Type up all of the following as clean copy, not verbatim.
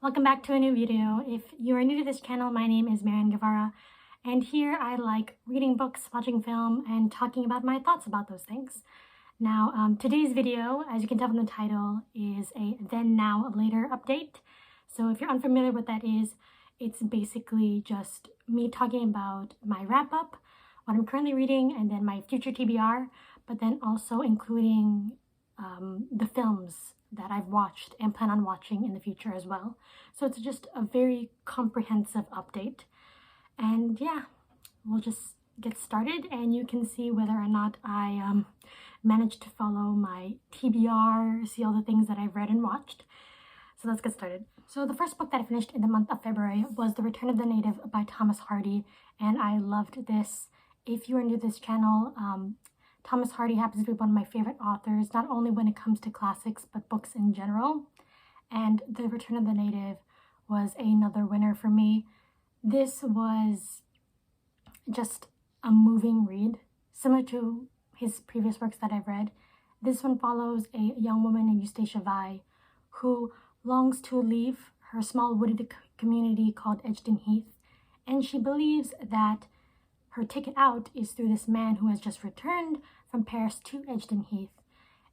Welcome back to a new video. If you are new to this channel, my name is Marian Guevara, and here I like reading books, watching film, and talking about my thoughts about those things. Now, today's video, as you can tell from the title, is a then, now, later update. So if you're unfamiliar with that is, it's basically just me talking about my wrap-up, what I'm currently reading, and then my future TBR, but then also including the films that I've watched and plan on watching in the future as well. So it's just a very comprehensive update. And yeah, we'll just get started and you can see whether or not I managed to follow my TBR, see all the things that I've read and watched. So let's get started. So the first book that I finished in the month of February was The Return of the Native by Thomas Hardy, and I loved this. If you are new to this channel, Thomas Hardy happens to be one of my favorite authors, not only when it comes to classics, but books in general. And The Return of the Native was another winner for me. This was just a moving read, similar to his previous works that I've read. This one follows a young woman named Eustacia Vi who longs to leave her small wooded community called Edgden Heath, and she believes that her ticket out is through this man who has just returned from Paris to Edgden Heath,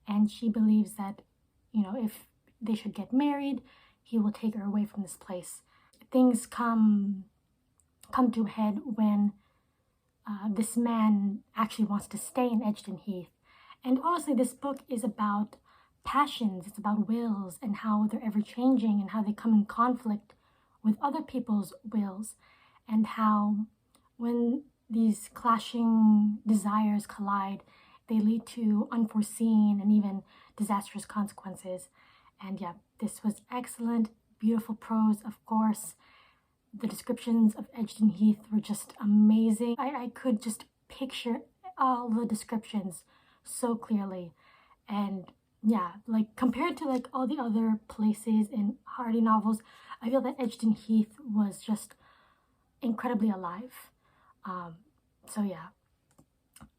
and she believes that, you know, if they should get married, he will take her away from this place. Things come to a head when this man actually wants to stay in Edgden Heath. And honestly, this book is about passions, it's about wills and how they're ever changing and how they come in conflict with other people's wills, and how when these clashing desires collide, they lead to unforeseen and even disastrous consequences. And yeah, this was excellent, beautiful prose, of course. The descriptions of Edgden Heath were just amazing. I could just picture all the descriptions so clearly. And yeah, like compared to like all the other places in Hardy novels, I feel that Edgden Heath was just incredibly alive. So yeah,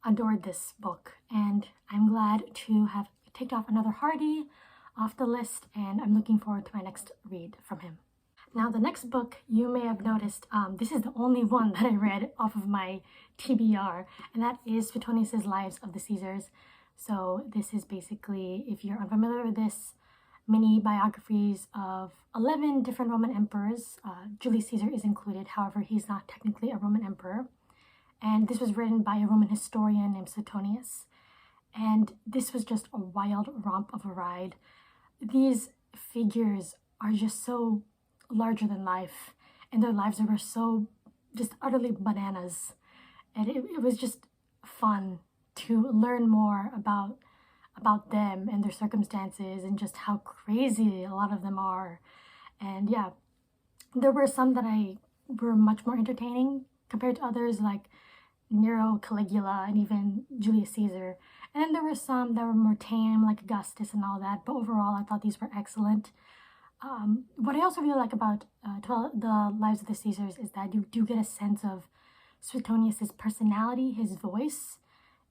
adored this book, and I'm glad to have ticked off another Hardy off the list, and I'm looking forward to my next read from him. Now, the next book, you may have noticed, this is the only one that I read off of my TBR, and that is Suetonius' Lives of the Caesars. So this is basically, if you're unfamiliar with this, mini biographies of 11 different Roman emperors. Julius Caesar is included, however, he's not technically a Roman emperor. And this was written by a Roman historian named Suetonius. And this was just a wild romp of a ride. These figures are just so larger than life, and their lives were so just utterly bananas. And it was just fun to learn more about them and their circumstances and just how crazy a lot of them are. And yeah, there were some that were much more entertaining compared to others, like Nero, Caligula, and even Julius Caesar. And then there were some that were more tame, like Augustus and all that, but overall I thought these were excellent. What I also really like about the Lives of the Caesars is that you do get a sense of Suetonius' personality, his voice,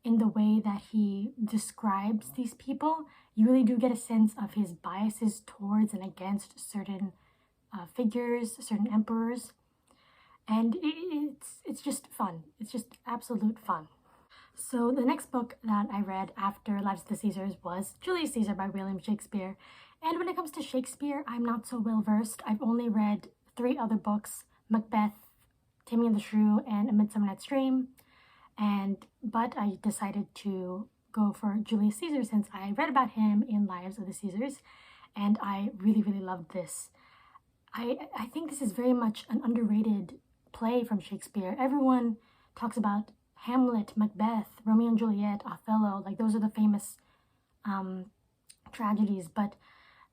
in the way that he describes these people. You really do get a sense of his biases towards and against certain figures, certain emperors. And it's just fun. It's just absolute fun. So the next book that I read after Lives of the Caesars was Julius Caesar by William Shakespeare. And when it comes to Shakespeare, I'm not so well versed. I've only read 3 other books: Macbeth, Taming of the Shrew, and A Midsummer Night's Dream. But I decided to go for Julius Caesar since I read about him in Lives of the Caesars, and I really, really loved this. I think this is very much an underrated play from Shakespeare. Everyone talks about Hamlet, Macbeth, Romeo and Juliet, Othello, like those are the famous tragedies, but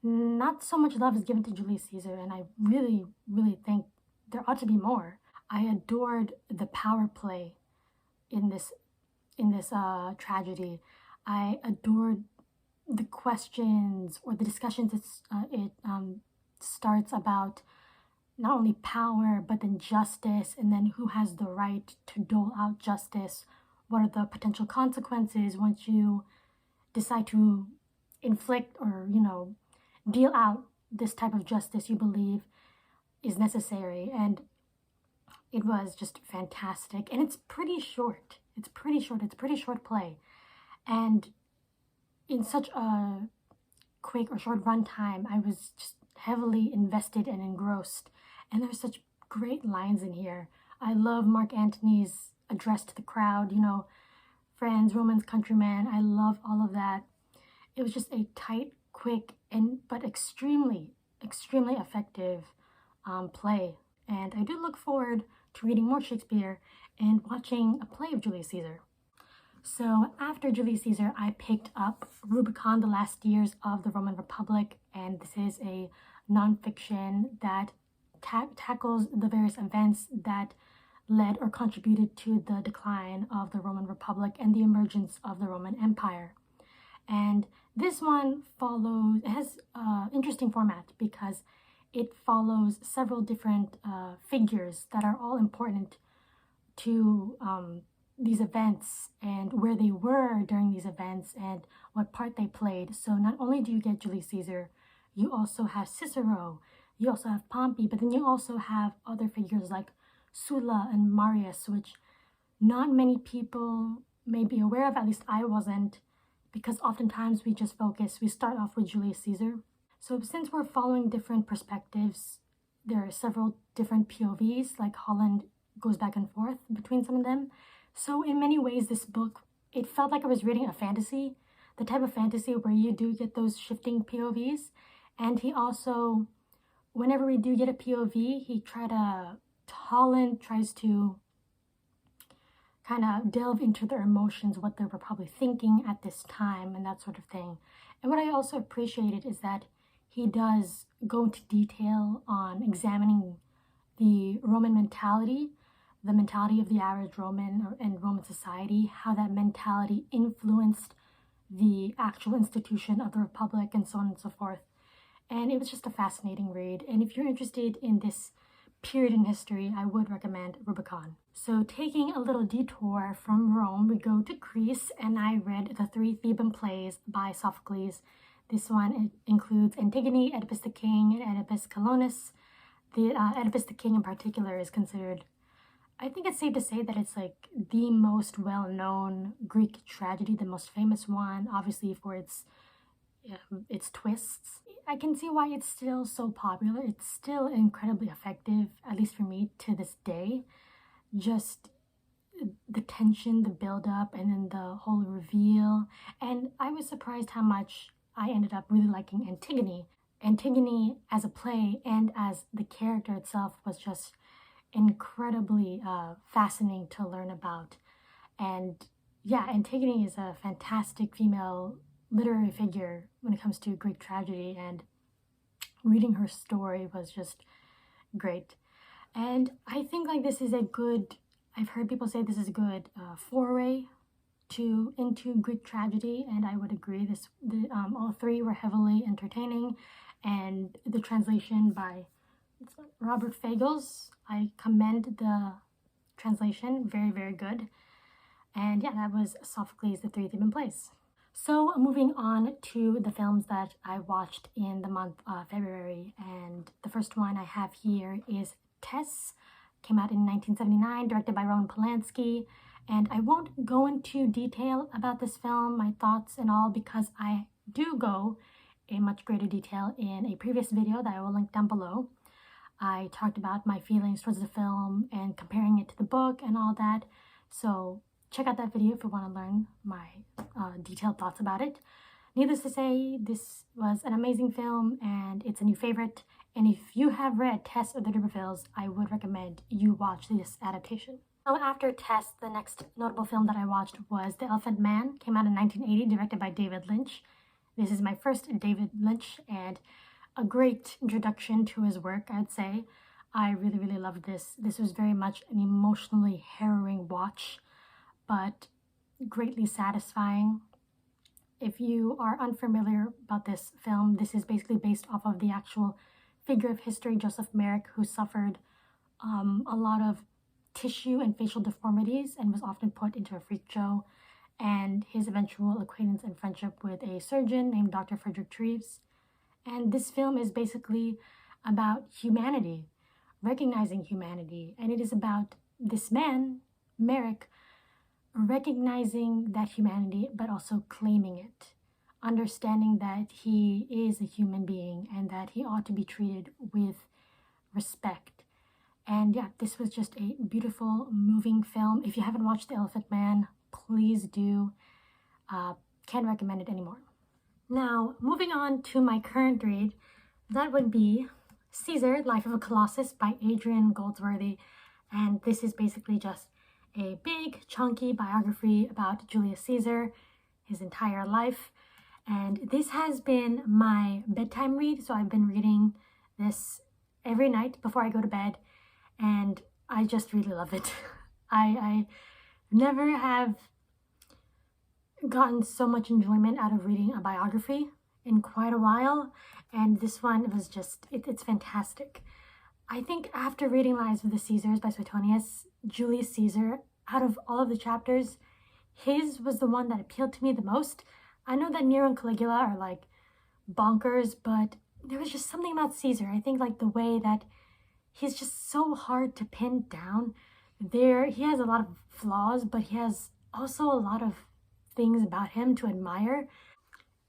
not so much love is given to Julius Caesar, and I really, really think there ought to be more. I adored the power play in this tragedy. I adored the questions or the discussions it starts about not only power, but then justice, and then who has the right to dole out justice. What are the potential consequences once you decide to inflict or, you know, deal out this type of justice you believe is necessary. And it was just fantastic. And it's pretty short. It's pretty short play. And in such a quick or short run time, I was just heavily invested and engrossed. And there's such great lines in here. I love Mark Antony's address to the crowd, you know, friends, Romans, countrymen. I love all of that. It was just a tight, quick, but extremely effective play. And I do look forward to reading more Shakespeare and watching a play of Julius Caesar. So after Julius Caesar, I picked up Rubicon, The Last Years of the Roman Republic, and this is a nonfiction that tackles the various events that led or contributed to the decline of the Roman Republic and the emergence of the Roman Empire. And this one it has an interesting format because it follows several different figures that are all important to these events and where they were during these events and what part they played. So not only do you get Julius Caesar, you also have Cicero, you also have Pompey, but then you also have other figures like Sulla and Marius, which not many people may be aware of, at least I wasn't, because oftentimes we start off with Julius Caesar. So since we're following different perspectives, there are several different POVs, like Holland goes back and forth between some of them. So in many ways, this book, it felt like I was reading a fantasy, the type of fantasy where you do get those shifting POVs. And he also, whenever we do get a POV, Holland tries to kind of delve into their emotions, what they were probably thinking at this time and that sort of thing. And what I also appreciated is that he does go into detail on examining the Roman mentality, the mentality of the average Roman and Roman society, how that mentality influenced the actual institution of the Republic and so on and so forth. And it was just a fascinating read. And if you're interested in this period in history, I would recommend Rubicon. So taking a little detour from Rome, we go to Greece, and I read the 3 Phoebum plays by Sophocles. This one includes Antigone, Oedipus the King, and Oedipus Colonus. The Oedipus the King in particular is considered, I think it's safe to say that it's like the most well-known Greek tragedy, the most famous one, obviously for its twists. I can see why it's still so popular. It's still incredibly effective, at least for me, to this day. Just the tension, the build-up, and then the whole reveal. And I was surprised how much I ended up really liking Antigone. Antigone as a play and as the character itself was just incredibly fascinating to learn about. And yeah, Antigone is a fantastic female literary figure when it comes to Greek tragedy, and reading her story was just great. And I think like this is a good, I've heard people say this is a good foray into Greek tragedy, and I would agree. All 3 were heavily entertaining, and the translation by Robert Fagles, I commend the translation, very, very good. And yeah, that was Sophocles, the 3 Theban plays. So moving on to the films that I watched in the month of February, and the first one I have here is Tess. Came out in 1979, directed by Roman Polanski, and I won't go into detail about this film, my thoughts and all, because I do go in much greater detail in a previous video that I will link down below. I talked about my feelings towards the film and comparing it to the book and all that, so check out that video if you want to learn my detailed thoughts about it. Needless to say, this was an amazing film and it's a new favorite. And if you have read Tess or the D'Urbervilles, I would recommend you watch this adaptation. So after Tess, the next notable film that I watched was The Elephant Man. Came out in 1980, directed by David Lynch. This is my first David Lynch and a great introduction to his work, I'd say. I really, really loved this. This was very much an emotionally harrowing watch, but greatly satisfying. If you are unfamiliar about this film, this is basically based off of the actual figure of history, Joseph Merrick, who suffered a lot of tissue and facial deformities and was often put into a freak show, and his eventual acquaintance and friendship with a surgeon named Dr. Frederick Treves. And this film is basically about humanity, recognizing humanity. And it is about this man, Merrick, recognizing that humanity, but also claiming it, understanding that he is a human being and that he ought to be treated with respect. And yeah, this was just a beautiful, moving film. If you haven't watched The Elephant Man, please do. Can't recommend it anymore. Now, moving on to my current read, that would be Caesar, Life of a Colossus by Adrian Goldsworthy. And this is basically just a big, chunky biography about Julius Caesar, his entire life. And this has been my bedtime read, so I've been reading this every night before I go to bed, and I just really love it. I never have gotten so much enjoyment out of reading a biography in quite a while, and this one was just, it's fantastic. I think after reading Lives of the Caesars by Suetonius, Julius Caesar, out of all of the chapters, his was the one that appealed to me the most. I know that Nero and Caligula are like bonkers, but there was just something about Caesar. I think like the way that he's just so hard to pin down. He has a lot of flaws, but he has also a lot of things about him to admire.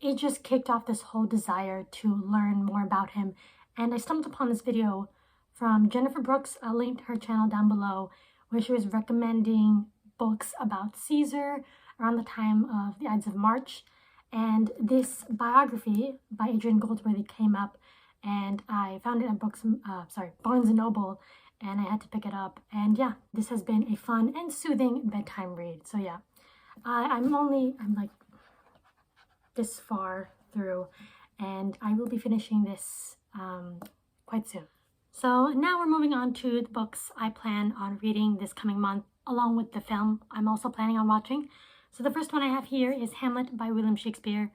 It just kicked off this whole desire to learn more about him. And I stumbled upon this video from Jennifer Brooks. I'll link her channel down below, where she was recommending books about Caesar around the time of the Ides of March. And this biography by Adrian Goldsworthy came up, and I found it at Barnes & Noble, and I had to pick it up. And yeah, this has been a fun and soothing bedtime read. So yeah, I'm like this far through, and I will be finishing this quite soon. So now we're moving on to the books I plan on reading this coming month, along with the film I'm also planning on watching. So the first one I have here is Hamlet by William Shakespeare.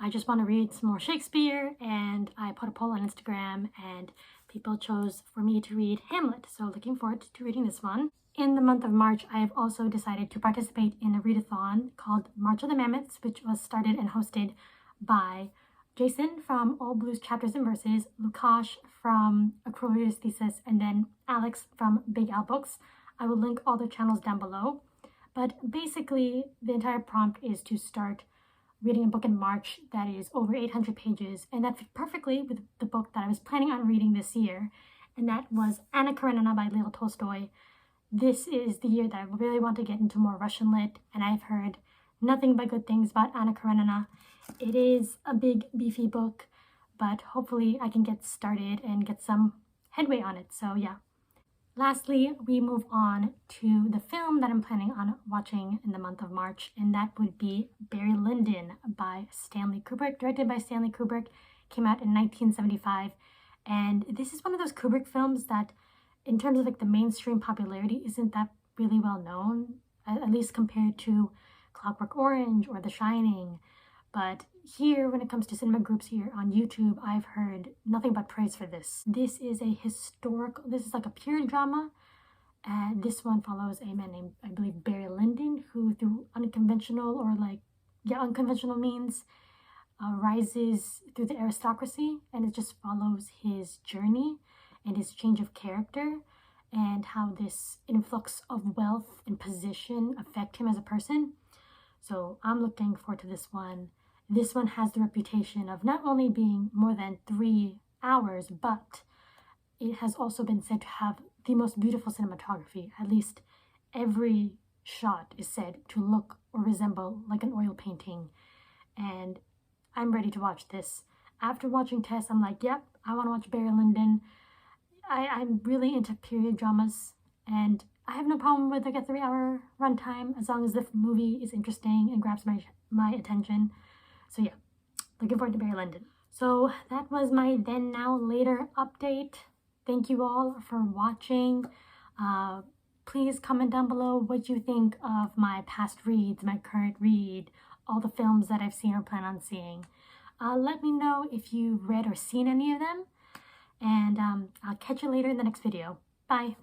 I just want to read some more Shakespeare, and I put a poll on Instagram, and people chose for me to read Hamlet. So looking forward to reading this one. In the month of March, I have also decided to participate in a readathon called March of the Mammoths, which was started and hosted by Jason from All Blues Chapters and Verses, Lukash from A Cruel Reader's Thesis, and then Alex from Big Al Books. I will link all their channels down below. But basically, the entire prompt is to start reading a book in March that is over 800 pages, and that fit perfectly with the book that I was planning on reading this year, and that was Anna Karenina by Leo Tolstoy. This is the year that I really want to get into more Russian lit, and I've heard nothing but good things about Anna Karenina. It is a big, beefy book, but hopefully I can get started and get some headway on it, so yeah. Lastly, we move on to the film that I'm planning on watching in the month of March, and that would be Barry Lyndon by Stanley Kubrick, directed by Stanley Kubrick. Came out in 1975, and this is one of those Kubrick films that, in terms of like the mainstream popularity, isn't that really well known, at least compared to Clockwork Orange or The Shining. But here, when it comes to cinema groups here on YouTube, I've heard nothing but praise for this. This is like a period drama, and this one follows a man named, I believe, Barry Lyndon, who through unconventional means rises through the aristocracy, and it just follows his journey and his change of character, and how this influx of wealth and position affect him as a person. So I'm looking forward to this one. This one has the reputation of not only being more than 3 hours, but it has also been said to have the most beautiful cinematography. At least every shot is said to look or resemble like an oil painting. And I'm ready to watch this. After watching Tess, I'm like, yep, I want to watch Barry Lyndon. I'm really into period dramas, and I have no problem with like a 3-hour runtime as long as the movie is interesting and grabs my attention. So yeah, looking forward to Barry Lyndon. So that was my then, now, later update. Thank you all for watching. Please comment down below what you think of my past reads, my current read, all the films that I've seen or plan on seeing. Let me know if you've read or seen any of them. And I'll catch you later in the next video. Bye.